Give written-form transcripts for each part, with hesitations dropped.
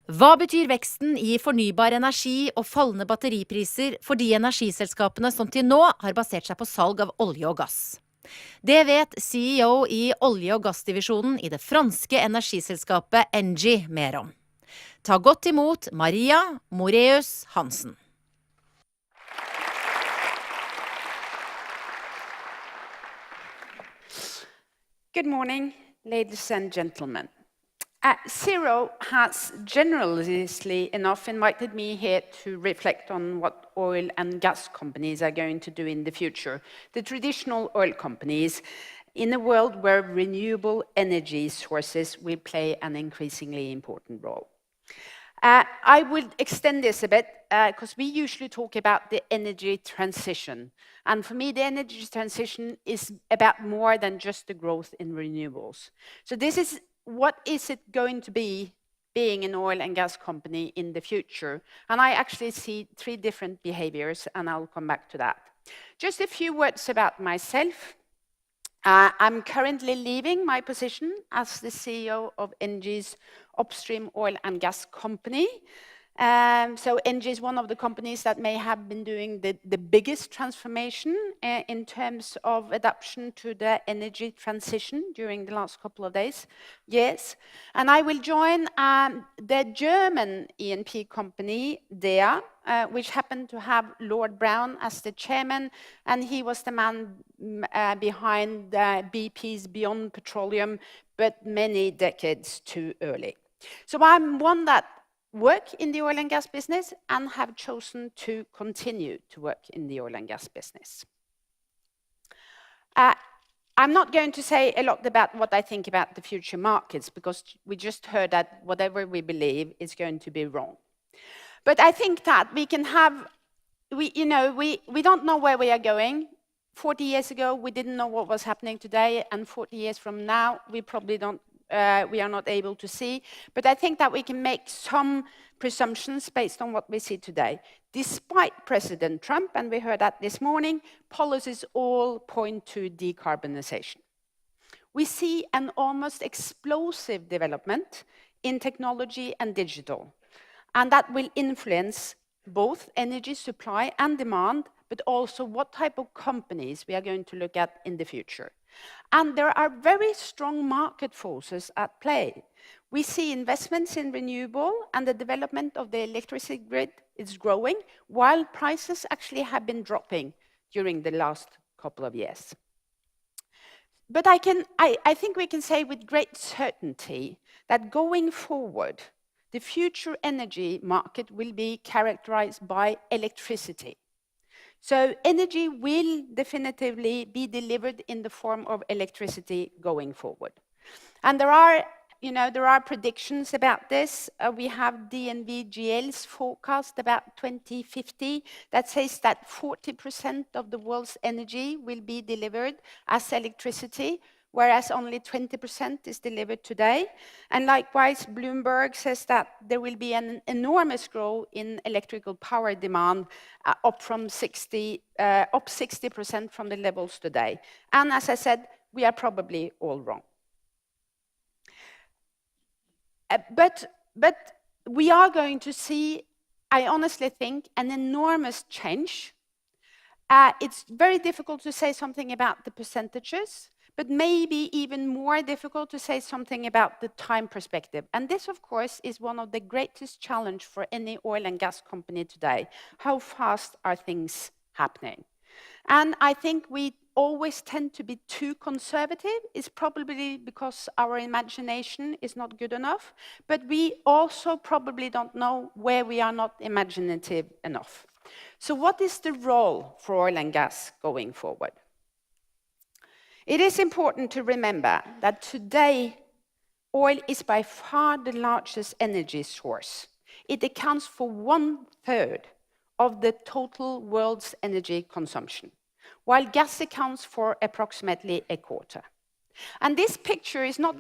Hva betyr veksten i fornybar energi og fallende batteripriser for de energiselskapene som til nå har basert seg på salg av olje og gass? Det vet CEO i olje- og gassdivisjonen i det franske energiselskapet ENGIE mer om. Ta godt imot Maria Moræus Hanssen. Good morning, ladies and gentlemen. Zero has generously enough invited me here to reflect on what oil and gas companies are going to do in the future, the traditional oil companies, in a world where renewable energy sources will play an increasingly important role. I will extend this a bit because we usually talk about the energy transition. And for me, the energy transition is about more than just the growth in renewables. So this is what is it going to be being an oil and gas company in the future? And I actually see three different behaviors, and I'll come back to that. Just a few words about myself. I'm currently leaving my position as the CEO of ENGIE's upstream oil and gas company. So ENGIE is one of the companies that may have been doing the biggest transformation in terms of adoption to the energy transition during the last couple of years. And I will join the German E&P company, DEA, which happened to have Lord Brown as the chairman, and he was the man behind BP's Beyond Petroleum, but many decades too early. So I'm one that work in the oil and gas business and have chosen to continue to work in the oil and gas business. I'm not going to say a lot about what I think about the future markets, because we just heard that whatever we believe is going to be wrong. But I think that we can have, we don't know where we are going. 40 years ago, we didn't know what was happening today, and 40 years from now, we probably we are not able to see. But I think that we can make some presumptions based on what we see today. Despite President Trump, and we heard that this morning, policies all point to decarbonization. We see an almost explosive development in technology and digital, and that will influence both energy supply and demand, but also what type of companies we are going to look at in the future. And there are very strong market forces at play. We see investments in renewable, and the development of the electricity grid is growing, while prices actually have been dropping during the last couple of years. But I think we can say with great certainty that going forward, the future energy market will be characterized by electricity. So energy will definitively be delivered in the form of electricity going forward. And there are predictions about this. We have DNV GL's forecast about 2050 that says that 40% of the world's energy will be delivered as electricity, whereas only 20% is delivered today. And likewise, Bloomberg says that there will be an enormous growth in electrical power demand, up 60% from the levels today. And as I said, we are probably all wrong. But we are going to see, I honestly think, an enormous change. It's very difficult to say something about the percentages, but maybe even more difficult to say something about the time perspective. And this, of course, is one of the greatest challenges for any oil and gas company today. How fast are things happening? And I think we always tend to be too conservative. It's probably because our imagination is not good enough, but we also probably don't know where we are not imaginative enough. So what is the role for oil and gas going forward? It is important to remember that today, oil is by far the largest energy source. It accounts for 1/3 of the total world's energy consumption, while gas accounts for approximately 1/4. And this picture is not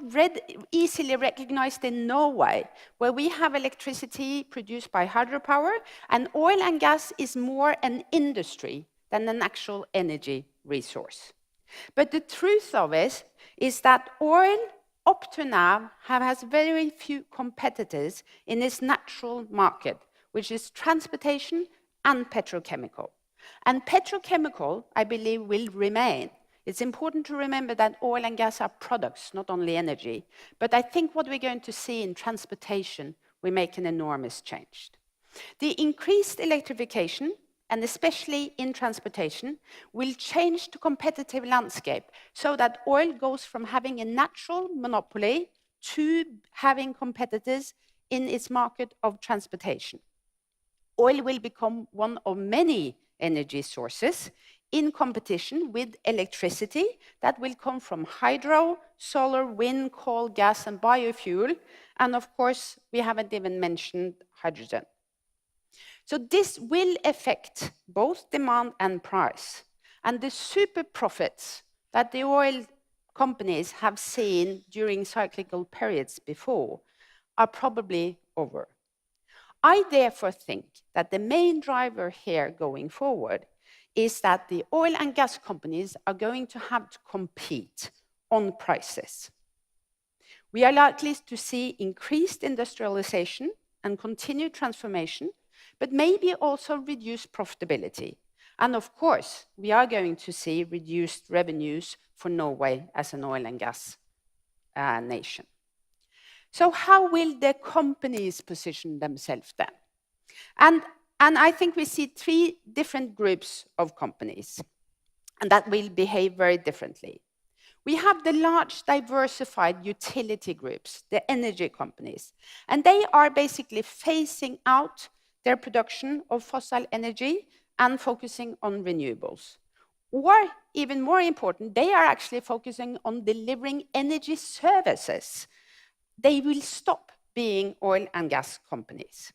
easily recognized in Norway, where we have electricity produced by hydropower, and oil and gas is more an industry than an actual energy resource. But the truth of it is that oil up to now has very few competitors in its natural market, which is transportation and petrochemical. And petrochemical, I believe, will remain. It's important to remember that oil and gas are products, not only energy. But I think what we're going to see in transportation will make an enormous change. The increased electrification, and especially in transportation, will change the competitive landscape so that oil goes from having a natural monopoly to having competitors in its market of transportation. Oil will become one of many energy sources in competition with electricity that will come from hydro, solar, wind, coal, gas, and biofuel. And of course, we haven't even mentioned hydrogen. So this will affect both demand and price. And the super profits that the oil companies have seen during cyclical periods before are probably over. I therefore think that the main driver here going forward is that the oil and gas companies are going to have to compete on prices. We are likely to see increased industrialization and continued transformation, but maybe also reduced profitability. And of course, we are going to see reduced revenues for Norway as an oil and gas nation. So how will the companies position themselves then? And I think we see three different groups of companies, and that will behave very differently. We have the large diversified utility groups, the energy companies, and they are basically phasing out their production of fossil energy and focusing on renewables. Or even more important, they are actually focusing on delivering energy services. They will stop being oil and gas companies.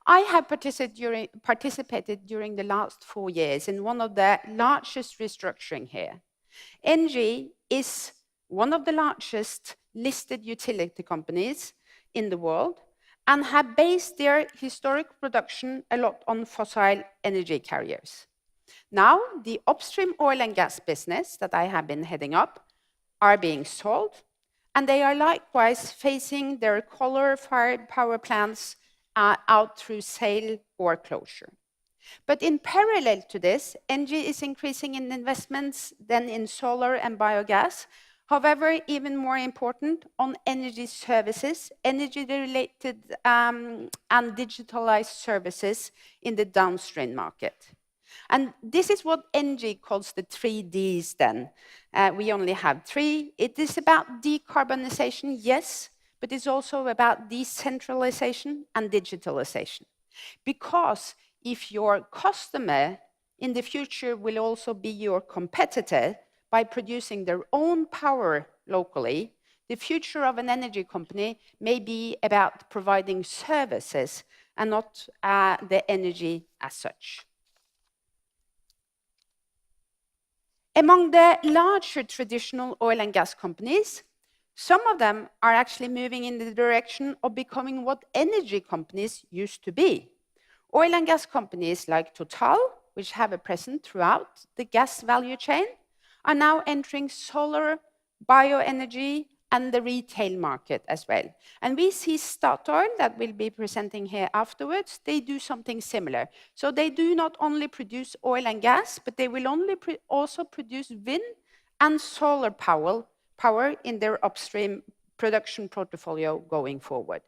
I have participated during the last 4 years in one of the largest restructuring here. ENGIE is one of the largest listed utility companies in the world and have based their historic production a lot on fossil energy carriers. Now, the upstream oil and gas business that I have been heading up are being sold, and they are likewise phasing their coal-fired power plants out through sale or closure. But in parallel to this, ENGIE is increasing in investments then in solar and biogas. However, even more important, on energy services, energy-related and digitalized services in the downstream market. And this is what ENGIE calls the 3Ds then. We only have 3. It is about decarbonization, yes, but it's also about decentralization and digitalization. Because if your customer in the future will also be your competitor by producing their own power locally, the future of an energy company may be about providing services and not the energy as such. Among the larger traditional oil and gas companies, some of them are actually moving in the direction of becoming what energy companies used to be. Oil and gas companies like Total, which have a presence throughout the gas value chain, are now entering solar, bioenergy, and the retail market as well. And we see Statoil, that will be presenting here afterwards, they do something similar. So they do not only produce oil and gas, but they will also produce wind and solar power in their upstream production portfolio going forward.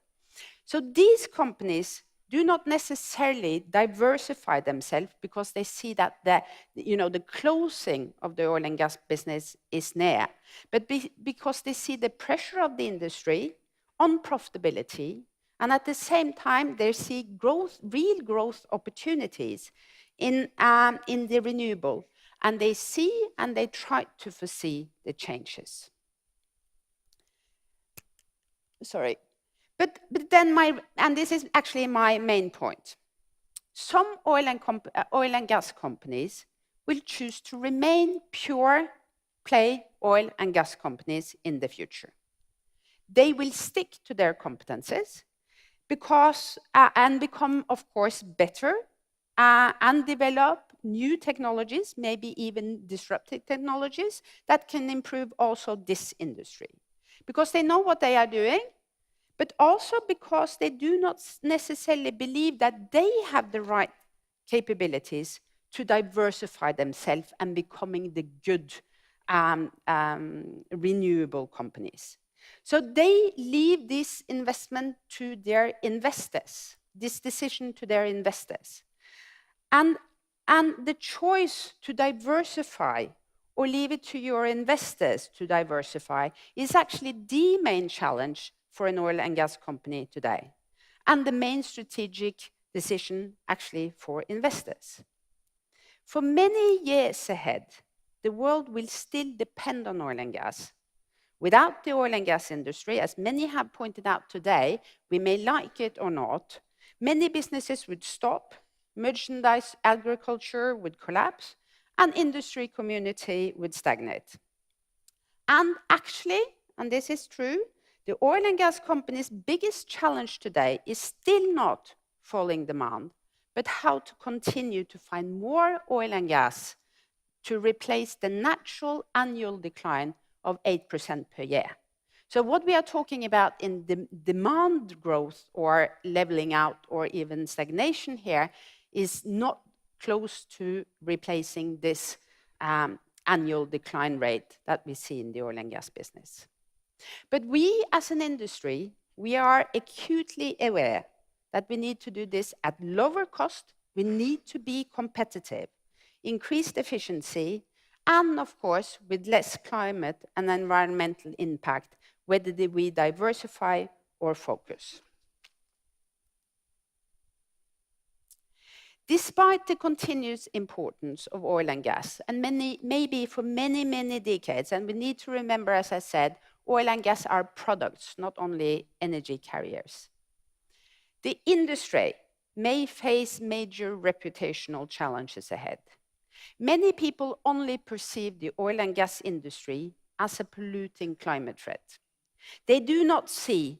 So these companies do not necessarily diversify themselves because they see that the closing of the oil and gas business is near, but because they see the pressure of the industry on profitability, and at the same time they see real growth opportunities in the renewable, and they see and they try to foresee the changes. Sorry. But then and this is actually my main point. Some oil and gas companies will choose to remain pure play oil and gas companies in the future. They will stick to their competences because and become, of course, better and develop new technologies, maybe even disruptive technologies that can improve also this industry. because they know what they are doing, but also because they do not necessarily believe that they have the right capabilities to diversify themselves and becoming the good renewable companies. So they leave this investment to their investors, this decision to their investors. And the choice to diversify or leave it to your investors to diversify is actually the main challenge for an oil and gas company today, and the main strategic decision actually for investors. For many years ahead, the world will still depend on oil and gas. Without the oil and gas industry, as many have pointed out today, we may like it or not, many businesses would stop, merchandise agriculture would collapse, and industry community would stagnate. And actually, and this is true, the oil and gas company's biggest challenge today is still not falling demand, but how to continue to find more oil and gas to replace the natural annual decline of 8% per year. So what we are talking about in the demand growth or leveling out or even stagnation here is not close to replacing this annual decline rate that we see in the oil and gas business. But we as an industry, we are acutely aware that we need to do this at lower cost, we need to be competitive, increased efficiency, and of course with less climate and environmental impact, whether we diversify or focus. Despite the continuous importance of oil and gas, and maybe for many decades, and we need to remember, as I said, oil and gas are products, not only energy carriers. The industry may face major reputational challenges ahead. Many people only perceive the oil and gas industry as a polluting climate threat. They do not see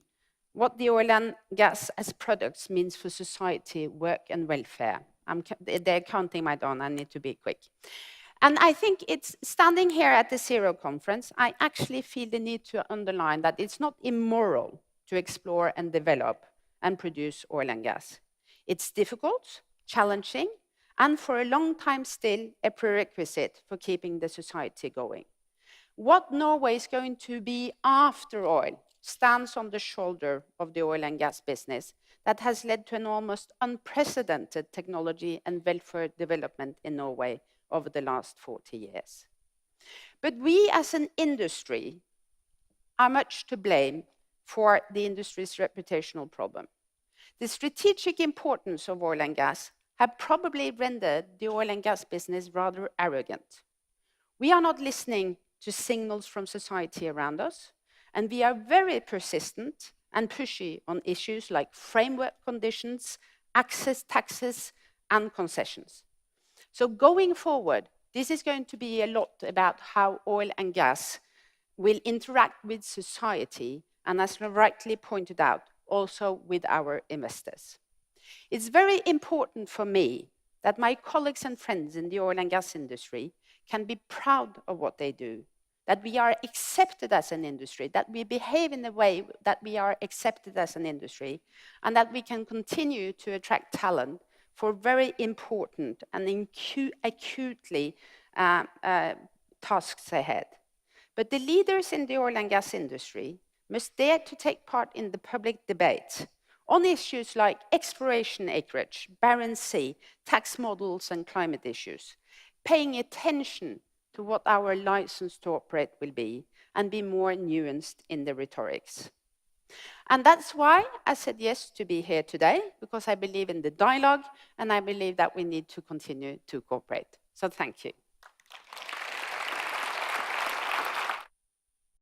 what the oil and gas as products means for society, work, and welfare. They're counting my dawn, I need to be quick. And I think it's standing here at the Zero Conference, I actually feel the need to underline that it's not immoral to explore and develop and produce oil and gas. It's difficult, challenging, and for a long time still a prerequisite for keeping the society going. What Norway is going to be after oil stands on the shoulder of the oil and gas business that has led to an almost unprecedented technology and welfare development in Norway over the last 40 years. But we as an industry are much to blame for the industry's reputational problem. The strategic importance of oil and gas have probably rendered the oil and gas business rather arrogant. We are not listening to signals from society around us, and we are very persistent and pushy on issues like framework conditions, access taxes, and concessions. So going forward, this is going to be a lot about how oil and gas will interact with society, and as rightly pointed out, also with our investors. It's very important for me that my colleagues and friends in the oil and gas industry can be proud of what they do, that we are accepted as an industry, that we behave in a way that we are accepted as an industry, and that we can continue to attract talent for very important and acutely tasks ahead. But the leaders in the oil and gas industry must dare to take part in the public debate on issues like exploration acreage, Barents Sea, tax models, and climate issues, paying attention to what our license to operate will be, and be more nuanced in the rhetorics. And that's why I said yes to be here today, because I believe in the dialogue, and I believe that we need to continue to cooperate. So thank you.